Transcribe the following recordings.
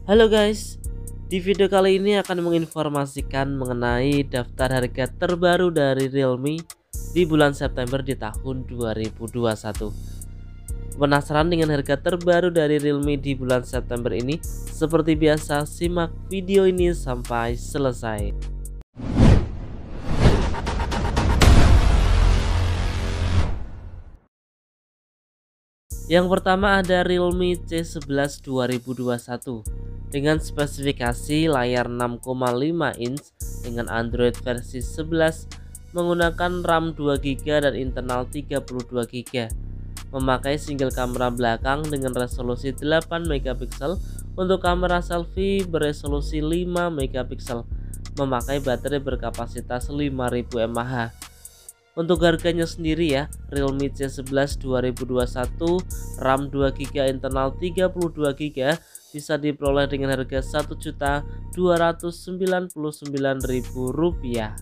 Halo guys, di video kali ini akan menginformasikan mengenai daftar harga terbaru dari Realme di bulan September di tahun 2021. Penasaran dengan harga terbaru dari Realme di bulan September ini? Seperti biasa, simak video ini sampai selesai. Yang pertama ada Realme C11 2021 dengan spesifikasi layar 6,5 inch dengan Android versi 11, menggunakan RAM 2GB dan internal 32GB, memakai single kamera belakang dengan resolusi 8 megapiksel untuk kamera selfie beresolusi 5 megapiksel, memakai baterai berkapasitas 5000 mAh. Untuk harganya sendiri ya, Realme C11 2021 RAM 2GB internal 32GB bisa diperoleh dengan harga Rp1.299.000.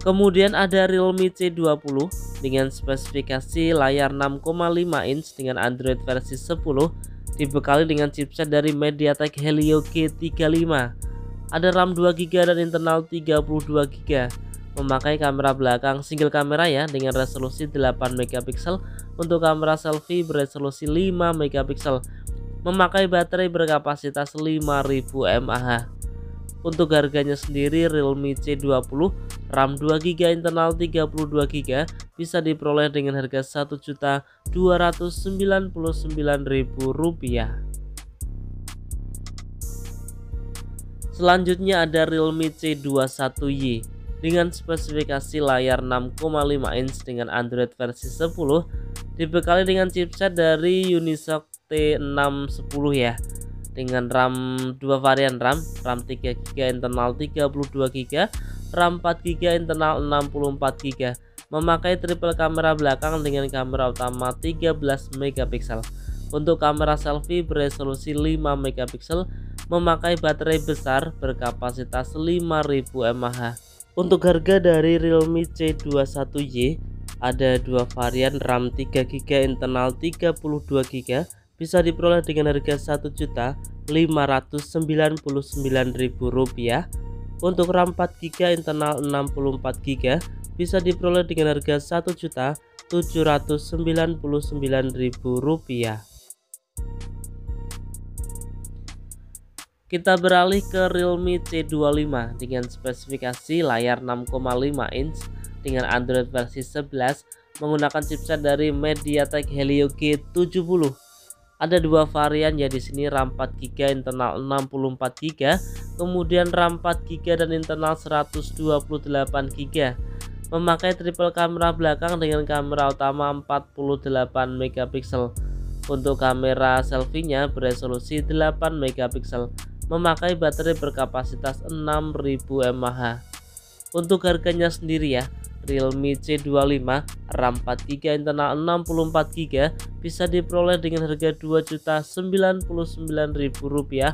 Kemudian ada Realme C20 dengan spesifikasi layar 6,5 inch dengan Android versi 10, dibekali dengan chipset dari MediaTek Helio G35. Ada RAM 2GB dan internal 32GB, memakai kamera belakang single kamera ya dengan resolusi 8 megapiksel untuk kamera selfie beresolusi 5 megapiksel, memakai baterai berkapasitas 5000 mAh. Untuk harganya sendiri Realme C20 RAM 2GB internal 32GB bisa diperoleh dengan harga Rp1.299.000. Selanjutnya ada Realme C21Y dengan spesifikasi layar 6,5 inch dengan Android versi 10, dibekali dengan chipset dari Unisoc T610 ya, dengan RAM 2 varian RAM 3GB internal 32GB, RAM 4GB internal 64GB, memakai triple kamera belakang dengan kamera utama 13 megapiksel. Untuk kamera selfie beresolusi 5 megapiksel, memakai baterai besar berkapasitas 5000 mAh. Untuk harga dari Realme C21Y ada dua varian RAM 3GB internal 32GB bisa diperoleh dengan harga Rp1.599.000. Untuk RAM 4GB internal 64GB bisa diperoleh dengan harga Rp1.799.000. Kita beralih ke Realme C25 dengan spesifikasi layar 6,5 inch dengan Android versi 11, menggunakan chipset dari MediaTek Helio G70. Ada dua varian ya di sini, RAM 4GB internal 64GB, kemudian RAM 4GB dan internal 128GB, memakai triple kamera belakang dengan kamera utama 48 megapiksel. Untuk kamera selfie-nya beresolusi 8 megapiksel, memakai baterai berkapasitas 6000 mAh. Untuk harganya sendiri ya, Realme C25 RAM 4GB internal 64GB bisa diperoleh dengan harga Rp2.099.000.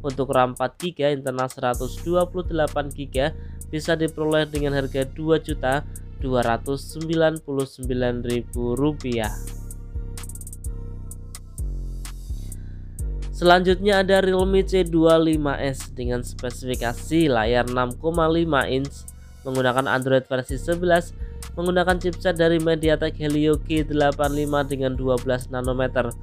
Untuk RAM 4GB internal 128GB bisa diperoleh dengan harga Rp2.299.000. Selanjutnya ada Realme C25s dengan spesifikasi layar 6,5 inch menggunakan Android versi 11, menggunakan chipset dari MediaTek Helio G85 dengan 12 nanometer.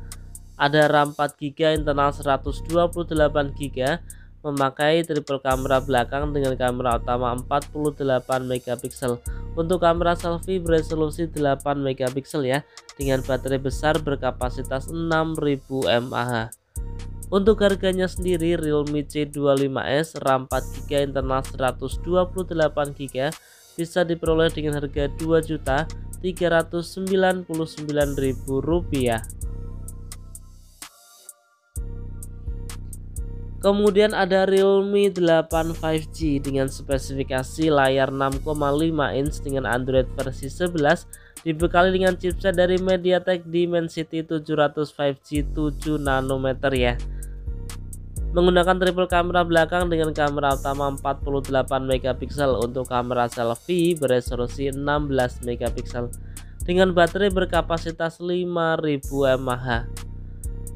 Ada RAM 4GB internal 128GB, memakai triple kamera belakang dengan kamera utama 48 megapiksel. Untuk kamera selfie beresolusi 8 megapiksel ya, dengan baterai besar berkapasitas 6000 mAh. Untuk harganya sendiri Realme C25s RAM 4GB internal 128GB bisa diperoleh dengan harga Rp2.399.000. Kemudian ada Realme 8 5G dengan spesifikasi layar 6,5 inch dengan Android versi 11, dibekali dengan chipset dari MediaTek Dimensity 700 5G 7 nanometer ya, menggunakan triple kamera belakang dengan kamera utama 48 megapiksel untuk kamera selfie beresolusi 16 megapiksel dengan baterai berkapasitas 5000 mAh.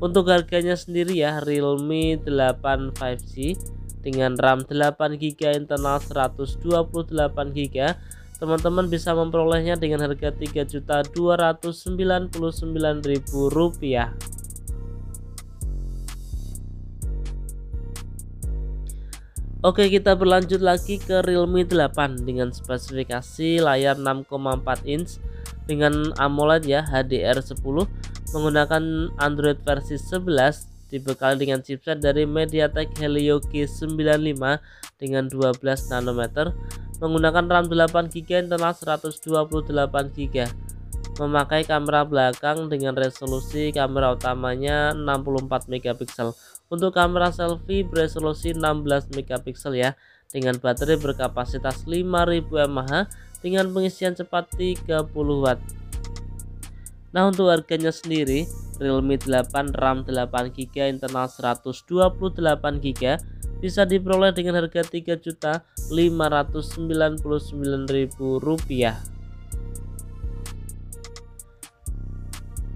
Untuk harganya sendiri ya, Realme 8 5G dengan RAM 8GB, internal 128GB, teman-teman bisa memperolehnya dengan harga Rp3.299.000. Oke, kita berlanjut lagi ke Realme 8 dengan spesifikasi layar 6,4 inch dengan AMOLED ya, HDR10, menggunakan Android versi 11, dibekali dengan chipset dari MediaTek Helio G95 dengan 12 nanometer, menggunakan RAM 8GB, internal 128GB, memakai kamera belakang dengan resolusi kamera utamanya 64 megapiksel. Untuk kamera selfie beresolusi 16 megapiksel ya, dengan baterai berkapasitas 5000 mAh dengan pengisian cepat 30 watt. Nah, untuk harganya sendiri, Realme 8 RAM 8GB, internal 128GB, bisa diperoleh dengan harga Rp3.599.000.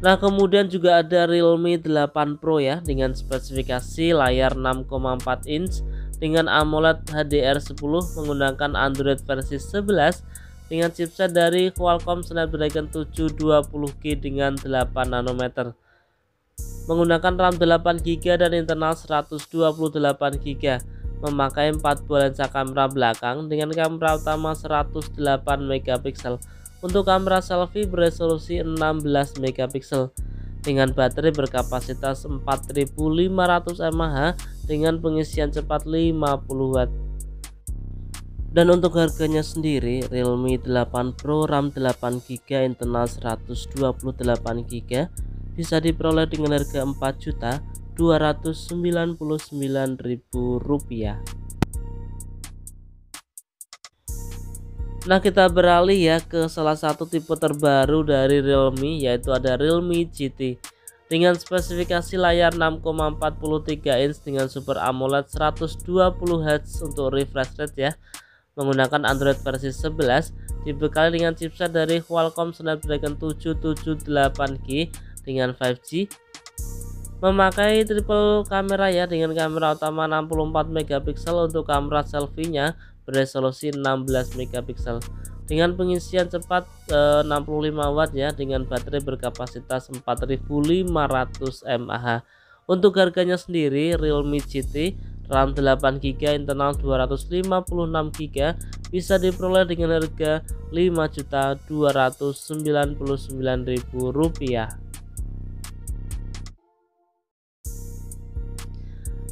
Nah, kemudian juga ada Realme 8 Pro ya, dengan spesifikasi layar 6,4 inch dengan AMOLED HDR10, menggunakan Android versi 11 dengan chipset dari Qualcomm Snapdragon 720G dengan 8 nanometer, menggunakan RAM 8GB dan internal 128GB, memakai 4 buah lensa kamera belakang dengan kamera utama 108 megapiksel. Untuk kamera selfie beresolusi 16 megapiksel dengan baterai berkapasitas 4500 mAh dengan pengisian cepat 50 watt. Dan untuk harganya sendiri, Realme 8 Pro RAM 8GB, internal 128GB, bisa diperoleh dengan harga Rp4.299.000. Nah, kita beralih ya ke salah satu tipe terbaru dari Realme, yaitu ada Realme GT dengan spesifikasi layar 6,43 inch dengan Super AMOLED 120Hz untuk refresh rate ya, menggunakan Android versi 11, dibekali dengan chipset dari Qualcomm Snapdragon 778G dengan 5G, memakai triple kamera ya, dengan kamera utama 64 megapiksel, untuk kamera selfie-nya beresolusi 16 megapiksel dengan pengisian cepat 65 watt ya, dengan baterai berkapasitas 4500 mAh. Untuk harganya sendiri, Realme GT RAM 8GB, internal 256GB, bisa diperoleh dengan harga Rp5.299.000.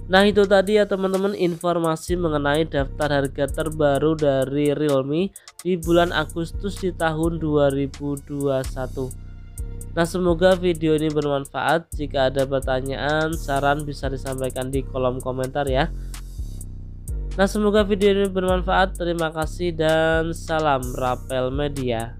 Nah, itu tadi ya teman-teman, informasi mengenai daftar harga terbaru dari Realme di bulan Agustus di tahun 2021. Nah, semoga video ini bermanfaat. Jika ada pertanyaan, saran, bisa disampaikan di kolom komentar ya. Nah, semoga video ini bermanfaat. Terima kasih dan salam Rapel Media.